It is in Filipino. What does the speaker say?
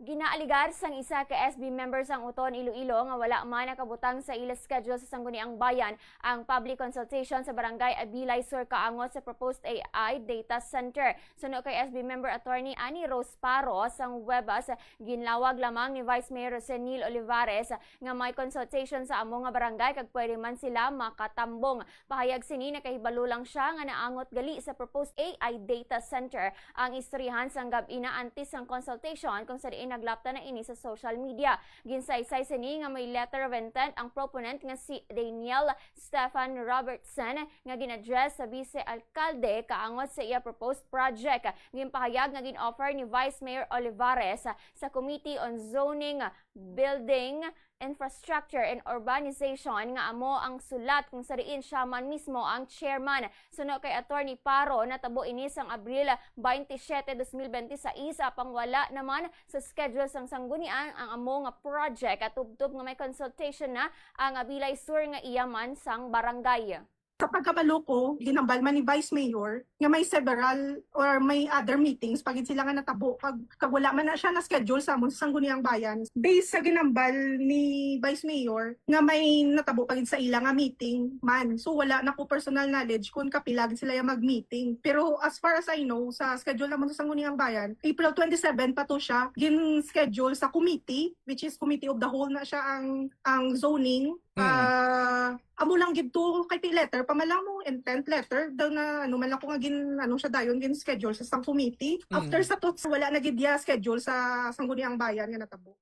Ginaaligar sang isa ka SB members ang uton Iloilo nga wala man nakabutang sa ila schedule sa Sangguniang Bayan ang public consultation sa Barangay Abilay Sur kaangot sa proposed AI data center. Suno kay SB member attorney Ani Rose Paro sang Webas, ginlawag lamang ni Vice Mayor Rosenil Olivares nga may consultation sa amo nga barangay kag pwede man sila makatambong. Pahayag sini nakahibalo lang siya nga naangot gali sa proposed AI data center ang istoryahan sang gab-ina antes sang consultation kung sa naglapta na ini sa social media. Ginsaysay sini nga may letter of intent ang proponent nga si Daniel Stefan Robertson nga ginaddress sa vice-alkalde kaangot sa iya proposed project. Ginpahayag nga gin-offer ni Vice Mayor Olivares sa Committee on Zoning, Building, Infrastructure and Urbanization nga amo ang sulat kung sa diin siya man mismo ang chairman. Suno kay Attorney Paro natabo ini sang Abril 27, 2026 apang wala naman sa schedule sang sanggunian ang amo nga project at tubtob nga may consultation na ang Abilay Sur nga iyaman sang barangay. Sa pagkabalo ko, ginambal man ni Vice Mayor nga may several or may other meetings pagit sila nga natabo kag wala man na siya na schedule sa among Sangguniang Bayan. Based sa ginambal ni Vice Mayor nga may natabo pagit sa ila nga meeting man. So wala na ko personal knowledge kung kapilag sila yung mag-meeting. Pero as far as I know, sa schedule naman sa Sangguniang Bayan, April 27 pa to siya gin-schedule sa committee, which is Committee of the Whole na siya ang zoning. Amo lang gid to kay letter pamalang mo intent letter daw na ano man lang ko nga siya dayon gin schedule sa sang committee after sa to wala na gid schedule sa Sangguniang Bayan nga natabo.